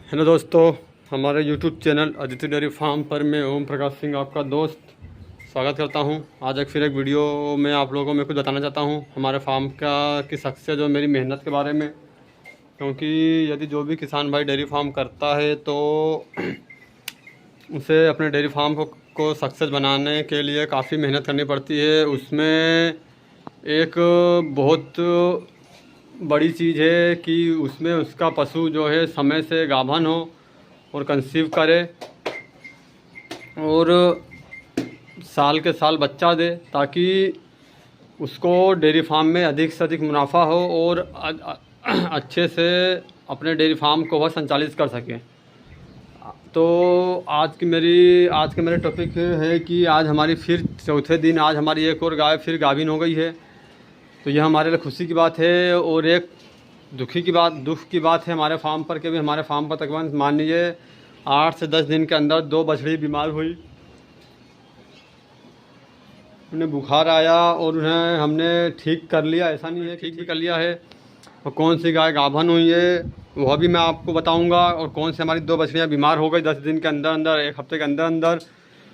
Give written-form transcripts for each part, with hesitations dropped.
Hello दोस्तों, हमारे YouTube channel Aditi dairy farm पर मैं ओम प्रकाश सिंह आपका दोस्त स्वागत करता हूं। आज फिर एक वीडियो में आप लोगों को मैं कुछ बताना चाहता हूं हमारे फार्म की सक्सेस और मेरी मेहनत के बारे में। क्योंकि यदि जो भी किसान भाई डेयरी फार्म करता है तो उसे अपने डेयरी फार्म को सक्सेस बनाने के लिए काफ़ी मेहनत करनी पड़ती है। उसमें एक बहुत बड़ी चीज़ है कि उसमें उसका पशु जो है समय से गाभन हो और कंसीव करे और साल के साल बच्चा दे, ताकि उसको डेयरी फार्म में अधिक से अधिक मुनाफा हो और अच्छे से अपने डेयरी फार्म को वह संचालित कर सके। तो आज के मेरे टॉपिक है कि आज हमारी फिर चौथे दिन आज हमारी एक और गाय फिर गाभिन हो गई है। तो यह हमारे लिए खुशी की बात है और एक दुख की बात है हमारे फार्म पर कि भी हमारे फार्म पर तकरीबन मान लीजिए 8 से 10 दिन के अंदर 2 बछड़ी बीमार हुई। उन्हें बुखार आया और उन्हें हमने ठीक कर लिया, ऐसा नहीं है, ठीक भी कर लिया है। और कौन सी गाय गाभन हुई है वह भी मैं आपको बताऊंगा, और कौन सी हमारी 2 बछड़ियाँ बीमार हो गई 10 दिन के अंदर अंदर, 1 हफ्ते के अंदर अंदर,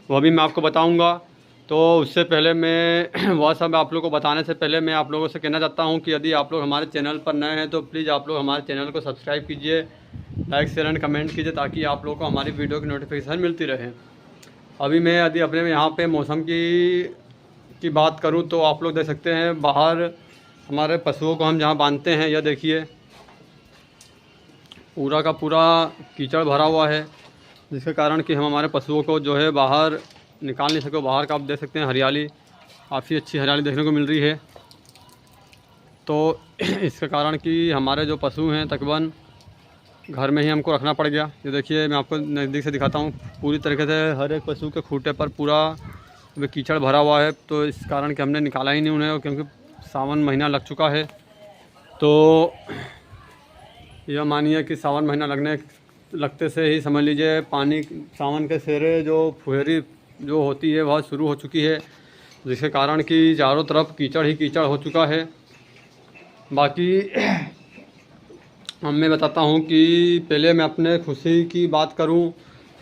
वह भी मैं आपको बताऊंगा। तो उससे पहले मैं वह सब आप लोगों को बताने से पहले मैं आप लोगों से कहना चाहता हूं कि यदि आप लोग हमारे चैनल पर नए हैं तो प्लीज़ आप लोग हमारे चैनल को सब्सक्राइब कीजिए, लाइक शेयर एंड कमेंट कीजिए, ताकि आप लोगों को हमारी वीडियो की नोटिफिकेशन मिलती रहे। अभी मैं यदि अपने यहाँ पे मौसम की बात करूँ तो आप लोग देख सकते हैं बाहर हमारे पशुओं को हम जहाँ बांधते हैं, यह देखिए पूरा का पूरा कीचड़ भरा हुआ है, जिसके कारण कि हम हमारे पशुओं को जो है बाहर निकाल नहीं सके। बाहर का आप देख सकते हैं हरियाली, काफ़ी अच्छी हरियाली देखने को मिल रही है। तो इसके कारण कि हमारे जो पशु हैं तकरीबन घर में ही हमको रखना पड़ गया। ये देखिए मैं आपको नज़दीक से दिखाता हूँ, पूरी तरीके से हर एक पशु के खूंटे पर पूरा कीचड़ भरा हुआ है। तो इस कारण कि हमने निकाला ही नहीं उन्हें, क्योंकि सावन महीना लग चुका है। तो यह मानिए कि सावन महीना लगते से ही समझ लीजिए पानी सावन के सेरे जो फुहरी जो होती है वह शुरू हो चुकी है, जिसके कारण कि चारों तरफ कीचड़ ही कीचड़ हो चुका है। बाकी मैं बताता हूँ कि पहले मैं अपने खुशी की बात करूँ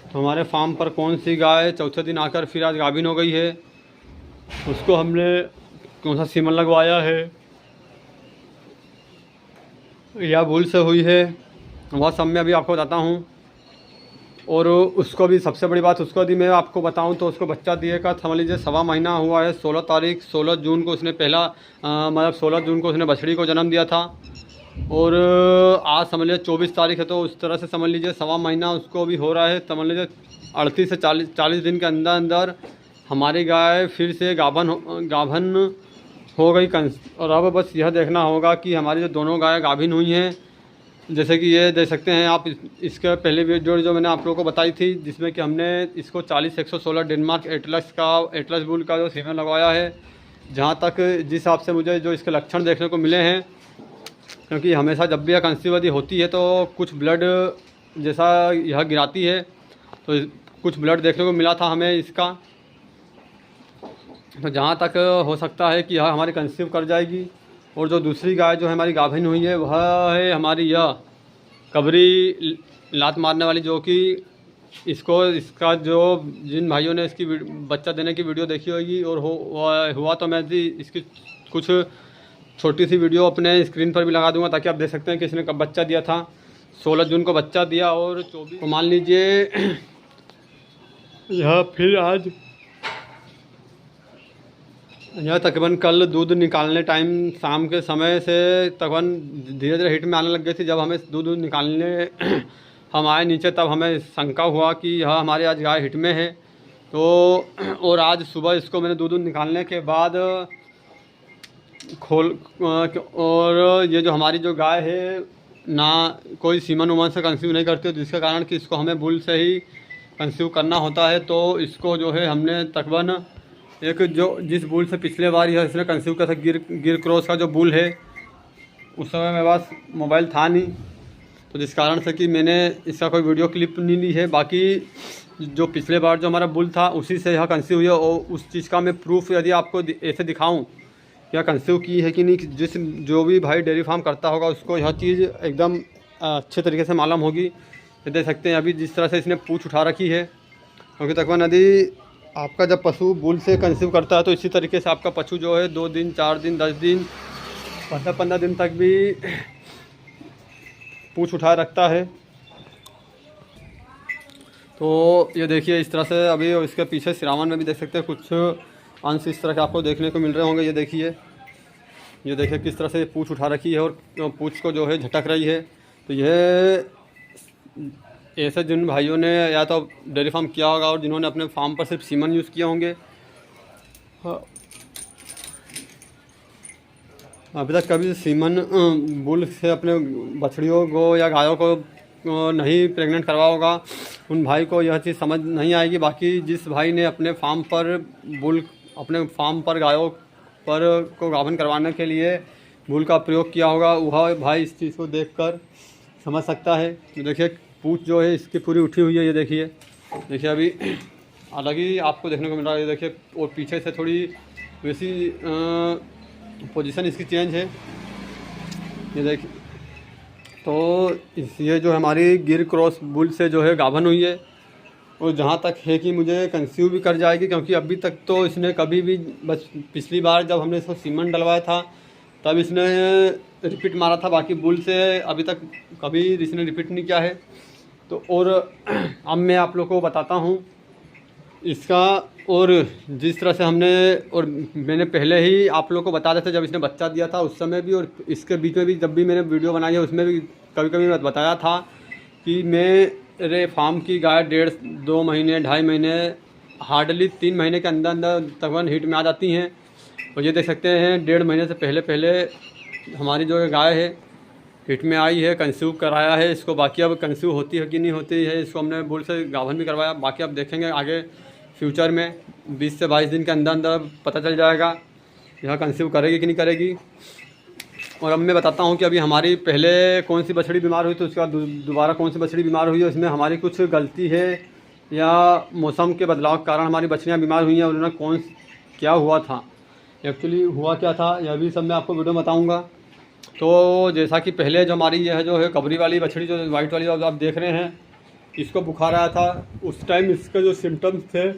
तो हमारे फार्म पर कौन सी गाय चौथे दिन आकर फिर आज गाभिन हो गई है, उसको हमने कौन सा सीमन लगवाया है या भूल से हुई है, वह सब मैं अभी आपको बताता हूँ। और उसको भी सबसे बड़ी बात उसको यदि मैं आपको बताऊं तो उसको बच्चा दिए का समझ लीजिए 1.25 महीना हुआ है। 16 जून को उसने मतलब 16 जून को उसने बछड़ी को जन्म दिया था, और आज समझ लीजिए 24 तारीख है। तो उस तरह से समझ लीजिए 1.25 महीना उसको भी हो रहा है। समझ लीजिए 38 से 40 दिन के अंदर अंदर हमारी गाय फिर से गाभन हो गई। और अब बस यह देखना होगा कि हमारी जो दोनों गाय गाभिन हुई हैं, जैसे कि ये देख सकते हैं आप, इसके पहले वीडियो जो मैंने आप लोगों को बताई थी, जिसमें कि हमने इसको 40-116 डेनमार्क एटलस बुल का जो सीमेंट लगवाया है। जहाँ तक जिस हिसाब से मुझे जो इसके लक्षण देखने को मिले हैं, क्योंकि हमेशा जब भी यह कंसीव यदि होती है तो कुछ ब्लड जैसा यह गिराती है, तो कुछ ब्लड देखने को मिला था हमें इसका। तो जहाँ तक हो सकता है कि यह हमारी कंसीव कर जाएगी। और जो दूसरी गाय जो है हमारी गाभिन हुई है वह है हमारी यह कबरी लात मारने वाली, जो कि इसका जो जिन भाइयों ने इसकी बच्चा देने की वीडियो देखी होगी और हुआ तो मैं इसकी कुछ छोटी सी वीडियो अपने स्क्रीन पर भी लगा दूंगा, ताकि आप देख सकते हैं कि इसने कब बच्चा दिया था। 16 जून को बच्चा दिया और 24 तो मान लीजिए यह फिर आज यह तकरीबन कल दूध निकालने टाइम शाम के समय से तकरीबन धीरे धीरे हिट में आने लग गई थी। जब हमें दूध निकालने हम आए नीचे, तब हमें शंका हुआ कि यह हमारे आज गाय हिट में है। तो और आज सुबह इसको मैंने दूध निकालने के बाद और ये जो हमारी जो गाय है ना कोई सीमन उमन से कंसीव नहीं करती, जिसके कारण कि इसको हमें बुल से ही कंसीव करना होता है। तो इसको जो है हमने तकरीबन एक जो जिस बुल से पिछले बार यह इसने कंसीव किया था, गिर क्रॉस का जो बुल है, उस समय मेरे पास मोबाइल था नहीं, तो जिस कारण से कि मैंने इसका कोई वीडियो क्लिप नहीं ली है। बाकी जो पिछले बार जो हमारा बुल था उसी से यह कंसीव हुई है, और उस चीज़ का मैं प्रूफ यदि आपको ऐसे दिखाऊं या कंसीव की है कि नहीं, जो भी भाई डेयरी फार्म करता होगा उसको यह चीज़ एकदम अच्छे तरीके से मालूम होगी ये देख सकते हैं अभी जिस तरह से इसने पूँछ उठा रखी है, क्योंकि तकरीबन यदि आपका जब पशु बुल से कंसीव करता है तो इसी तरीके से आपका पशु जो है 2 दिन 4 दिन 10 दिन 15 दिन तक भी पूँछ उठाए रखता है। तो ये देखिए इस तरह से अभी इसके पीछे सिरावन में भी देख सकते हैं कुछ अंश इस तरह के आपको देखने को मिल रहे होंगे। ये देखिए किस तरह से पूँछ उठा रखी है और पूँछ को जो है झटक रही है। तो यह ऐसे जिन भाइयों ने या तो डेयरी फार्म किया होगा और जिन्होंने अपने फार्म पर सिर्फ सीमन यूज़ किए होंगे, अभी तक कभी सीमन बुल से अपने बछड़ियों को या गायों को नहीं प्रेग्नेंट करवा होगा, उन भाई को यह चीज़ समझ नहीं आएगी। बाकी जिस भाई ने अपने फार्म पर गायों पर को गाभन करवाने के लिए बुल का प्रयोग किया होगा, वह भाई इस चीज़ को देखकर समझ सकता है। तो देखिए पूँछ जो है इसकी पूरी उठी हुई है। ये देखिए अभी अलग ही आपको देखने को मिल रहा है। ये देखिए और पीछे से थोड़ी वैसी पोजीशन इसकी चेंज है। ये देखिए तो ये जो हमारी गिर क्रॉस बुल से जो है गाभन हुई है, और जहाँ तक है कि मुझे कंसीव भी कर जाएगी, क्योंकि अभी तक तो इसने कभी भी बस पिछली बार जब हमने इसको सीमन डलवाया था तब इसने रिपीट मारा था, बाकी बुल से अभी तक कभी इसने रिपीट नहीं किया है। तो और अब मैं आप लोगों को बताता हूँ इसका, और जिस तरह से मैंने पहले ही आप लोगों को बता दिया था जब इसने बच्चा दिया था उस समय भी, और इसके बीच में भी जब भी मैंने वीडियो बनाई है उसमें भी कभी कभी बताया था कि मेरे फार्म की गाय 1.5-2 महीने 2.5 महीने हार्डली 3 महीने के अंदर तकरीबन हीट में आ जाती हैं। और ये देख सकते हैं 1.5 महीने से पहले हमारी जो गाय है हीट में आई है, कंसीव कराया है इसको। बाकी अब कंसीव होती है कि नहीं होती है, इसको हमने बुल से गाभन भी करवाया। बाकी अब देखेंगे आगे फ्यूचर में 20 से 22 दिन के अंदर पता चल जाएगा यह कंसीव करेगी कि नहीं करेगी। और अब मैं बताता हूँ कि अभी हमारी पहले कौन सी बछड़ी बीमार हुई, तो उसके बाद दोबारा कौन सी बछड़ी बीमार हुई है, इसमें हमारी कुछ गलती है या मौसम के बदलाव के कारण हमारी बछड़ियाँ बीमार हुई हैं, और उन्हें क्या हुआ था, एक्चुअली हुआ क्या था, यह भी सब मैं आपको वीडियो में बताऊँगा। तो जैसा कि पहले जो हमारी यह जो है कबरी वाली बछड़ी जो वाइट वाली आप देख रहे हैं, इसको बुखार आया था। उस टाइम इसके जो सिम्टम्स थे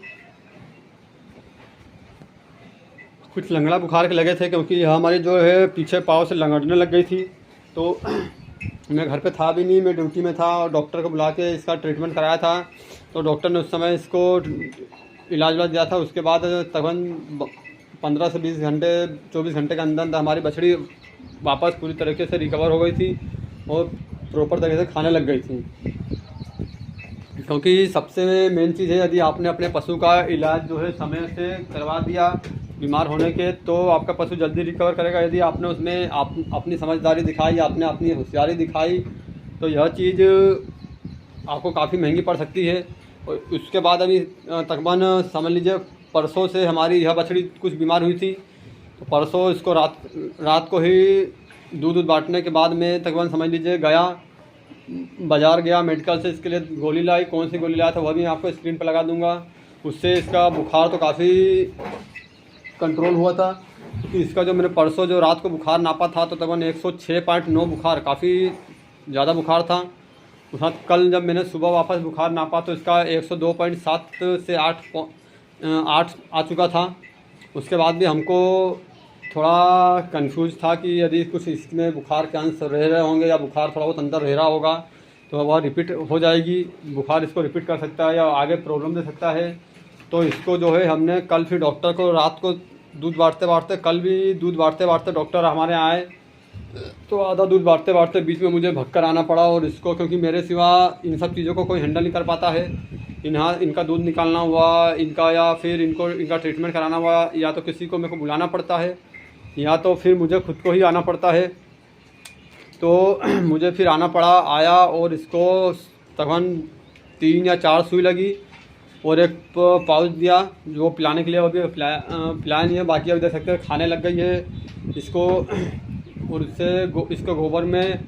कुछ लंगड़ा बुखार के लगे थे, क्योंकि यह हमारी जो है पीछे पाँव से लंगड़ने लग गई थी। तो मैं घर पे था भी नहीं, मैं ड्यूटी में था, और डॉक्टर को बुला के इसका ट्रीटमेंट कराया था। तो डॉक्टर ने उस समय इसको इलाज दिया था। उसके बाद तकरीबन 15 से 20 घंटे 24 घंटे के अंदर हमारी बछड़ी वापस पूरी तरीके से रिकवर हो गई थी और प्रॉपर तरीके से खाने लग गई थी। क्योंकि सबसे मेन चीज़ है, यदि आपने अपने पशु का इलाज जो है समय से करवा दिया बीमार होने के, तो आपका पशु जल्दी रिकवर करेगा। यदि आपने उसमें अपनी समझदारी दिखाई, आपने अपनी होशियारी दिखाई, तो यह चीज़ आपको काफ़ी महंगी पड़ सकती है। और उसके बाद अभी तकरीबन समझ लीजिए परसों से हमारी यह बछड़ी कुछ बीमार हुई थी। तो परसों इसको रात को ही दूध बांटने के बाद में तकरीबन समझ लीजिए बाज़ार गया, मेडिकल से इसके लिए गोली लाई। कौन सी गोली लाया था वह भी आपको स्क्रीन पर लगा दूंगा। उससे इसका बुखार तो काफ़ी कंट्रोल हुआ था। क्योंकि इसका जो मैंने परसों जो रात को बुखार नापा था तो तकरीबन 106.9 बुखार, काफ़ी ज़्यादा बुखार था। उस वक्त कल जब मैंने सुबह वापस बुखार नापा तो इसका 102.7 से 8 आ चुका था। उसके बाद भी हमको थोड़ा कंफ्यूज था कि यदि कुछ इसमें बुखार के अंश रह रहे होंगे या बुखार थोड़ा बहुत अंदर रह रहा होगा तो वह रिपीट हो जाएगी, बुखार इसको रिपीट कर सकता है या आगे प्रॉब्लम दे सकता है। तो इसको जो है हमने कल फिर डॉक्टर को रात को दूध बांटते कल भी दूध बांटते डॉक्टर हमारे आए, तो आधा दूध बांटते बीच में मुझे भगकर आना पड़ा। और इसको क्योंकि मेरे सिवा इन सब चीज़ों को कोई हैंडल नहीं कर पाता है, इनका दूध निकालना हुआ इनका, या फिर इनका ट्रीटमेंट कराना हुआ, या तो किसी को मेरे को बुलाना पड़ता है या तो फिर मुझे खुद को ही आना पड़ता है। तो मुझे फिर आना पड़ा, आया और इसको तकरीबन 3 या 4 सुई लगी और एक पाउच दिया जो पिलाने के लिए, अभी पिलाया नहीं है। बाकी अभी देख सकते हैं खाने लग गई है इसको। और इससे इसके गोबर में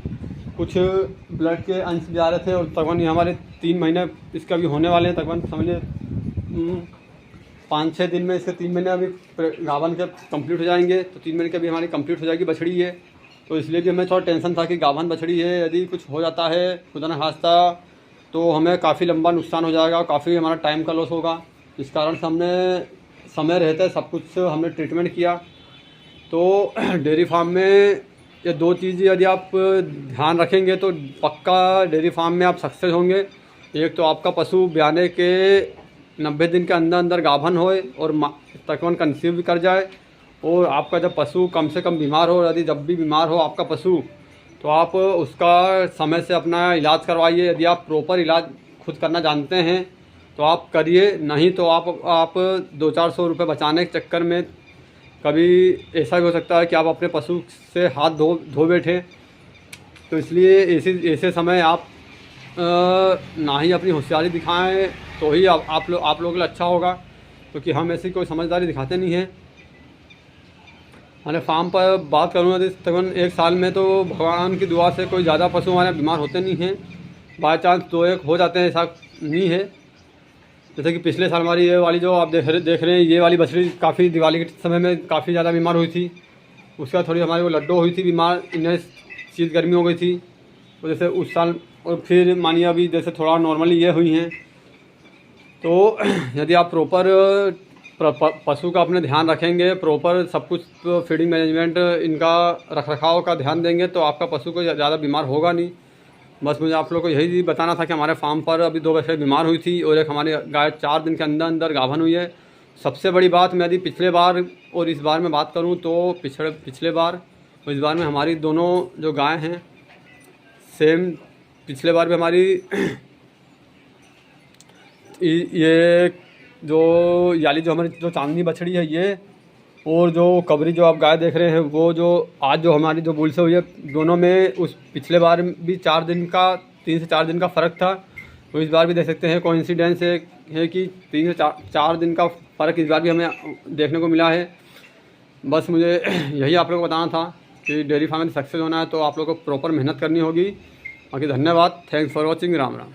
कुछ ब्लड के अंश भी आ रहे थे। और तकरीबन ये हमारे 3 महीने इसके अभी होने वाले हैं। तकरीबन समझिए 5-6 दिन में इसके 3 महीने अभी गाभन के कंप्लीट हो जाएंगे। तो 3 महीने की अभी हमारी कंप्लीट हो जाएगी बछड़ी है। तो इसलिए भी हमें थोड़ा टेंशन था कि गाभन बछड़ी है, यदि कुछ हो जाता है खुदा न खास्ता तो हमें काफ़ी लंबा नुकसान हो जाएगा, काफ़ी हमारा टाइम का लॉस होगा। इस कारण से हमने समय रहते सब कुछ हमने ट्रीटमेंट किया। तो डेयरी फार्म में ये 2 चीज़ यदि आप ध्यान रखेंगे तो पक्का डेयरी फार्म में आप सक्सेस होंगे। एक तो आपका पशु ब्याने के 90 दिन के अंदर अंदर गाभन होए और तकरीबन कंसीव भी कर जाए, और आपका जब पशु कम से कम बीमार हो, यदि जब भी बीमार हो आपका पशु, तो आप उसका समय से अपना इलाज करवाइए। यदि आप प्रॉपर इलाज खुद करना जानते हैं तो आप करिए, नहीं तो आप 200-400 रुपये बचाने के चक्कर में कभी ऐसा भी हो सकता है कि आप अपने पशु से हाथ धो बैठे। तो इसलिए ऐसे समय आप ना ही अपनी होशियारी दिखाएं तो ही आप लोगों के लिए अच्छा होगा, क्योंकि हम ऐसी कोई समझदारी दिखाते नहीं हैं। मैंने फार्म पर बात करूँ यदि तकरीबन 1 साल में तो भगवान की दुआ से कोई ज़्यादा पशु हमारे बीमार होते नहीं हैं। बाई चांस 2-1 हो जाते हैं, ऐसा नहीं है। जैसे कि पिछले साल हमारी ये वाली जो आप देख रहे हैं, ये वाली बछड़ी काफ़ी दिवाली के समय में काफ़ी ज़्यादा बीमार हुई थी। उसका थोड़ी हमारी वो लड्डू हुई थी बीमार, इन्हें शीत गर्मी हो गई थी। तो जैसे उस साल, और फिर मानिए अभी जैसे थोड़ा नॉर्मली ये हुई हैं। तो यदि आप प्रॉपर पशु का अपने ध्यान रखेंगे, प्रॉपर सब कुछ फीडिंग मैनेजमेंट इनका रखरखाव का ध्यान देंगे, तो आपका पशु को ज़्यादा बीमार होगा नहीं। बस मुझे आप लोग को यही बताना था कि हमारे फार्म पर अभी 2 बछड़े बीमार हुई थी और एक हमारी गाय 4 दिन के अंदर अंदर गाभन हुई है। सबसे बड़ी बात, मैं यदि पिछले बार और इस बार में बात करूं तो पिछले बार और इस बार में हमारी दोनों जो गाय हैं सेम, पिछले बार भी हमारी ये जो याली जो हमारी जो चांदनी बछड़ी है ये, और जो कबरी जो आप गाय देख रहे हैं वो जो आज जो हमारी जो बुल से हुई है, दोनों में उस पिछले बार भी 3 से 4 दिन का फ़र्क था। तो इस बार भी देख सकते हैं कोइंसिडेंस है कि 3 से 4 दिन का फ़र्क इस बार भी हमें देखने को मिला है। बस मुझे यही आप लोगों को बताना था कि डेयरी फार्म में सक्सेस होना है तो आप लोगों को प्रॉपर मेहनत करनी होगी। बाकी धन्यवाद, thanks for watching, Ram Ram.